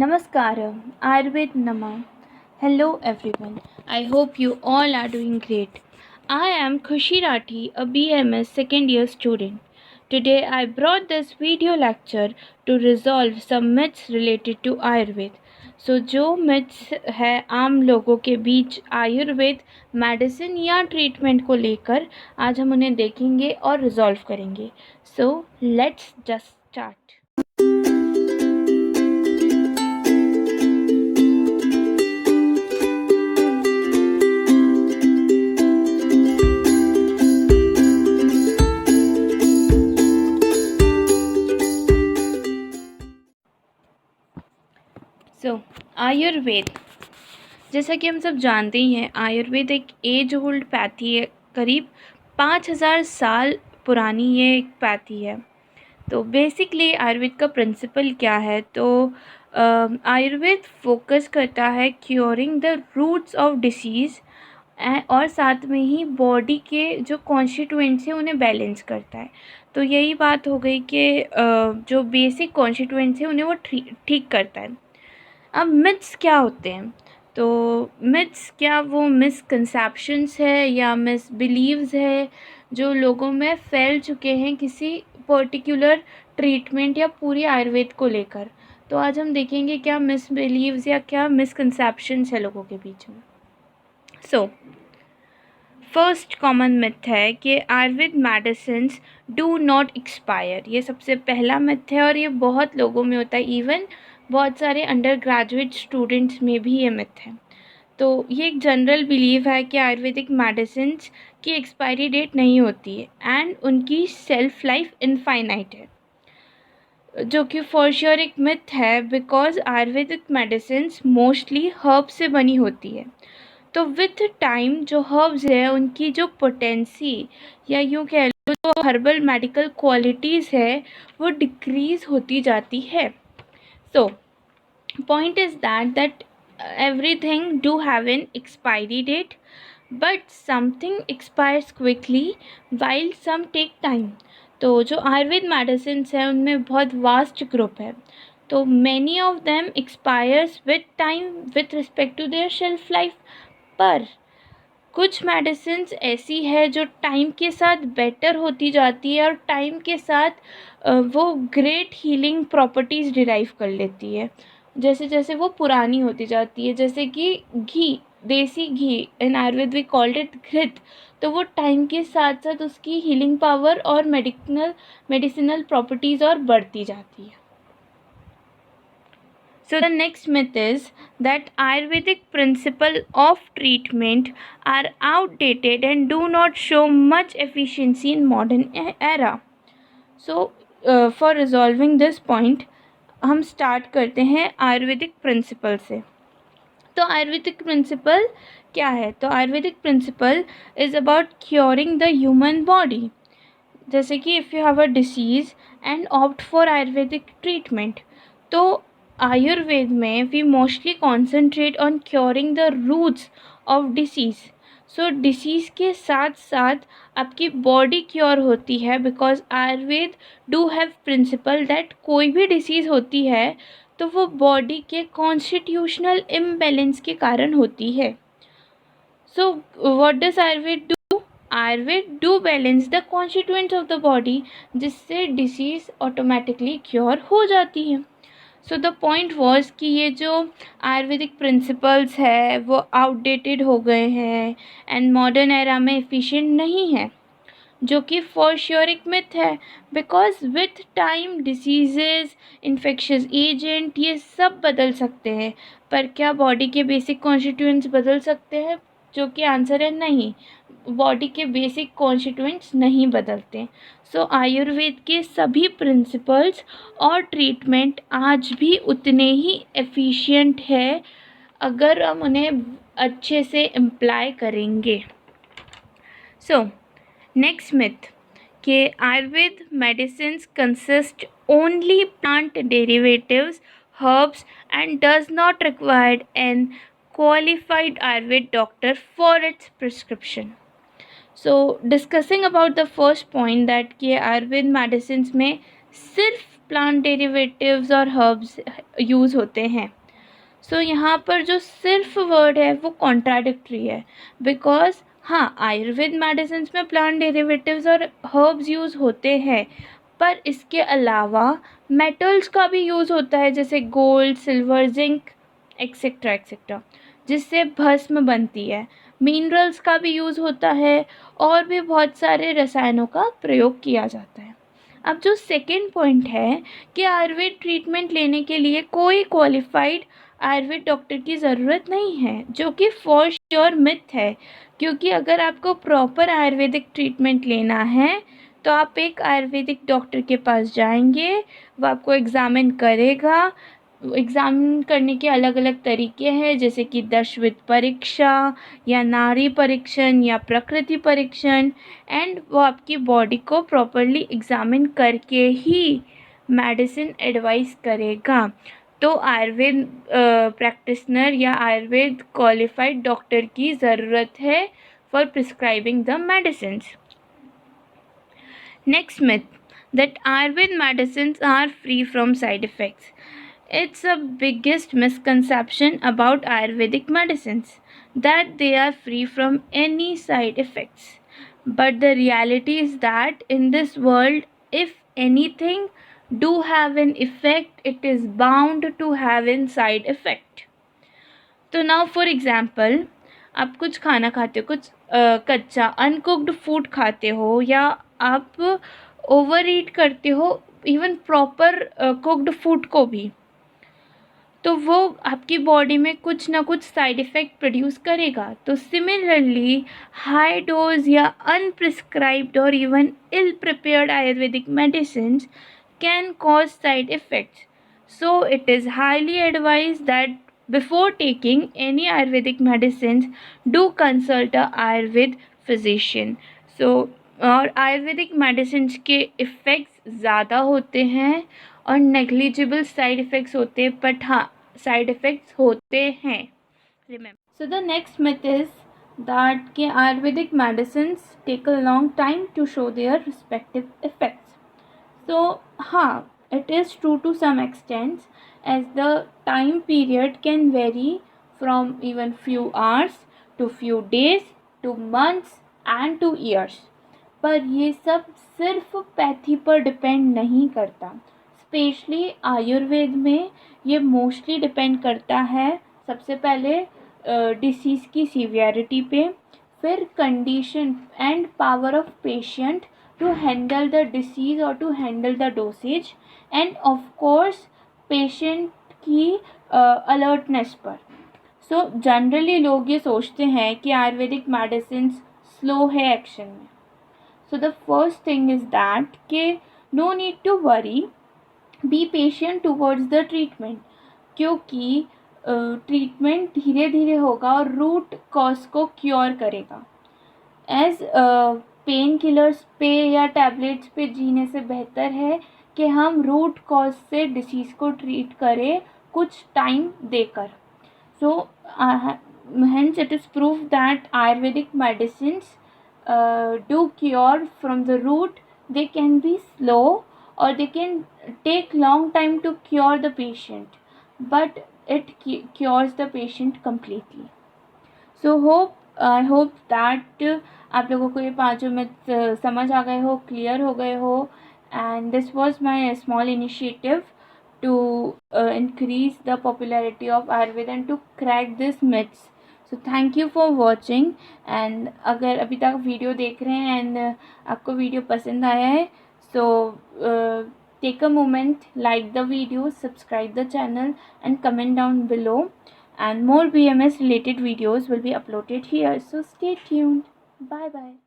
Namaskaram, Ayurved Nama. Hello everyone. I hope you all are doing great. I am Khushi Rathi, a BMS second year student. Today I brought this video lecture to resolve some myths related to Ayurved. जो myths है आम लोगों के बीच Ayurveda medicine या treatment को लेकर आज हम उन्हें देखेंगे और रिजॉल्व करेंगे. Let's just start. आयुर्वेद, जैसा कि हम सब जानते ही हैं, आयुर्वेद एक एज ओल्ड पैथी है. करीब 5000 साल पुरानी ये एक पैथी है. तो बेसिकली आयुर्वेद का प्रिंसिपल क्या है? तो आयुर्वेद फोकस करता है curing the roots of disease और साथ में ही बॉडी के जो कॉन्स्टिट्यूएंट्स हैं उन्हें बैलेंस करता है. तो यही बात हो गई कि जो बेसिक कॉन्स्टिट्यूएंट्स हैं उन्हें वो ठीक करता है. अब मिथ्स क्या होते हैं? तो मिथ्स क्या वो मिसकंसेप्शंस है या मिसबिलीव्स है जो लोगों में फैल चुके हैं किसी पर्टिकुलर ट्रीटमेंट या पूरी आयुर्वेद को लेकर. तो आज हम देखेंगे क्या मिसबिलीव्स या क्या मिसकंसेप्शंस है लोगों के बीच में. फर्स्ट कॉमन मिथ है कि Ayurveda medicines do not expire. ये सबसे पहला मिथ है और ये बहुत लोगों में होता है. इवन बहुत सारे अंडर ग्रेजुएट स्टूडेंट्स में भी ये मिथ है. तो ये एक जनरल बिलीव है कि आयुर्वेदिक मेडिसिन्स की एक्सपायरी डेट नहीं होती है एंड उनकी सेल्फ लाइफ इनफाइनाइट है, जो कि फॉर श्योर एक मिथ है because Ayurvedic medicines mostly herb से बनी होती है. तो विथ टाइम जो हर्ब्स है उनकी जो पोटेंसी या यूँ कह लो जो हर्बल मेडिकल क्वालिटीज़ है वो डिक्रीज़ होती जाती है. So, point is that everything do have an expiry date, but something expires quickly while some take time. तो जो आयुर्वेद मेडिसिन्स हैं उनमें बहुत वास्ट ग्रुप है. तो many of them expires with time with respect to their shelf life. पर कुछ medicines ऐसी है जो टाइम के साथ बेटर होती जाती है और टाइम के साथ वो ग्रेट हीलिंग प्रॉपर्टीज़ डिराइव कर लेती है जैसे जैसे वो पुरानी होती जाती है. जैसे कि घी, देसी घी, इन आयुर्वेद वी कॉल्ड इट घृत. तो वो टाइम के साथ साथ उसकी हीलिंग पावर और मेडिसिनल प्रॉपर्टीज़ और बढ़ती जाती है. So the next myth is that Ayurvedic principles of treatment are outdated and do not show much efficiency in modern era. So for resolving this point, हम स्टार्ट करते हैं Ayurvedic principal से. तो आयुर्वेदिक प्रिंसिपल क्या है? तो Ayurvedic principle is about curing the human body. जैसे कि if you have a disease and opt for Ayurvedic treatment, तो आयुर्वेद में we mostly concentrate on curing the roots of disease. So disease के साथ साथ आपकी बॉडी क्योर होती है because Ayurveda do have principle that कोई भी डिसीज़ होती है तो वो बॉडी के कॉन्स्टिट्यूशनल इम्बैलेंस के कारण होती है. So what does Ayurveda do? Ayurveda do balance the constituents of the body, जिससे डिसीज़ ऑटोमेटिकली क्योर हो जाती है. सो द पॉइंट वॉज कि ये जो आयुर्वेदिक प्रिंसिपल्स है वो आउटडेटेड हो गए हैं एंड मॉडर्न एरा में एफिशिएंट नहीं है, जो कि फॉर श्योर एक मिथ है because with time diseases, infectious agent ये सब बदल सकते हैं. पर क्या बॉडी के बेसिक कॉन्स्टिट्यूएंट्स बदल सकते हैं? जो कि आंसर है नहीं, बॉडी के बेसिक कॉन्स्टिट्यूएंट्स नहीं बदलते. सो आयुर्वेद के सभी प्रिंसिपल्स और ट्रीटमेंट आज भी उतने ही एफिशिएंट है अगर हम उन्हें अच्छे से इम्प्लाई करेंगे. नेक्स्ट मिथ कि Ayurveda medicines consist only plant derivatives, herbs and does not required an qualified Ayurved doctor for its prescription. So discussing about the first point that कि आयुर्वेद मेडिसिन्स में सिर्फ प्लांट डेरिवेटिव्स और हर्ब्स यूज़ होते हैं। सो यहाँ पर जो सिर्फ वर्ड है वो कॉन्ट्राडिक्टरी है, बिकॉज हाँ, आयुर्वेद मेडिसिन में प्लांट डेरिवेटिव्स और हर्ब्स यूज़ होते हैं, पर इसके अलावा मेटल्स का भी यूज़ होता है, जैसे gold, silver, zinc, etcetera etcetera, जिससे भस्म बनती है। मिनरल्स का भी यूज़ होता है और भी बहुत सारे रसायनों का प्रयोग किया जाता है। अब जो सेकेंड पॉइंट है कि आयुर्वेद ट्रीटमेंट लेने के लिए कोई क्वालिफाइड आयुर्वेद डॉक्टर की ज़रूरत नहीं है, जो कि फॉर श्योर मिथ है, क्योंकि अगर आपको प्रॉपर आयुर्वेदिक ट्रीटमेंट लेना है तो आप एक आयुर्वेदिक डॉक्टर के पास जाएंगे, वो आपको एग्ज़ामिन करेगा। एग्ज़ामिन करने के अलग अलग तरीके हैं, जैसे कि दशविध परीक्षा या नाड़ी परीक्षण या प्रकृति परीक्षण, एंड वो आपकी बॉडी को प्रॉपरली एग्ज़ामिन करके ही मेडिसिन एडवाइस करेगा। तो आयुर्वेद प्रैक्टिशनर या आयुर्वेद क्वालिफाइड डॉक्टर की ज़रूरत है for prescribing the medicines. Next myth, that Ayurved medicines are free from side effects. It's a biggest misconception about Ayurvedic medicines that they are free from any side effects. But the reality is that in this world, if anything do have an effect, it is bound to have a side effect. तो now for example, आप कुछ खाना खाते हो, कुछ कच्चा uncooked food खाते हो, या आप ओवर ईट करते हो इवन प्रॉपर कुक्ड फूड को भी, तो वो आपकी बॉडी में कुछ ना कुछ साइड इफ़ेक्ट प्रोड्यूस करेगा। तो सिमिलरली हाई डोज या अनप्रिस्क्राइब्ड और even ill prepared Ayurvedic medicine can cause side effects. So it is highly advised that before taking any Ayurvedic medicines, do consult a Ayurved physician. So और Ayurvedic medicine के effects ज़्यादा होते हैं और negligible side effects होते हैं, but हाँ, side effects होते हैं, remember. So the next myth is that कि ayurvedic medicines take a long time to show their respective effects. So, it is true to some extent, as the time period can vary from even few hours to few days to months and to years. पर ये सब सिर्फ pathy पर depend नहीं करता। Specially Ayurveda में ये mostly depend करता है सबसे पहले डिसीज़ की सीवियरिटी पे, फिर condition and power of patient to handle the disease or to handle the dosage, and of course patient की alertness पर। So generally लोग ये सोचते हैं कि आयुर्वेदिक मेडिसिन स्लो है एक्शन में। So the first thing is that कि no need to worry, be patient towards the treatment, क्योंकि ट्रीटमेंट धीरे धीरे होगा और रूट कॉज को क्योर करेगा। एज पेन किलर्स पे या टैबलेट्स पे जीने से बेहतर है कि हम रूट कॉज से डिसीज़ को ट्रीट करें कुछ टाइम देकर। सो hence it is proved that Ayurvedic medicines do cure from the root. They can be slow or they can take long time to cure the patient, but it cures the patient completely. So I hope that आप लोगों को ये पांचों myth समझ आ गए हो, clear हो गए हो, and this was my small initiative to increase the popularity of Ayurveda and to crack these myths. So thank you for watching, and अगर अभी तक वीडियो देख रहे हैं and आपको वीडियो पसंद आया है, so take a moment, like the video, subscribe the channel and comment down below, and more BMS related videos will be uploaded here, so stay tuned. Bye bye.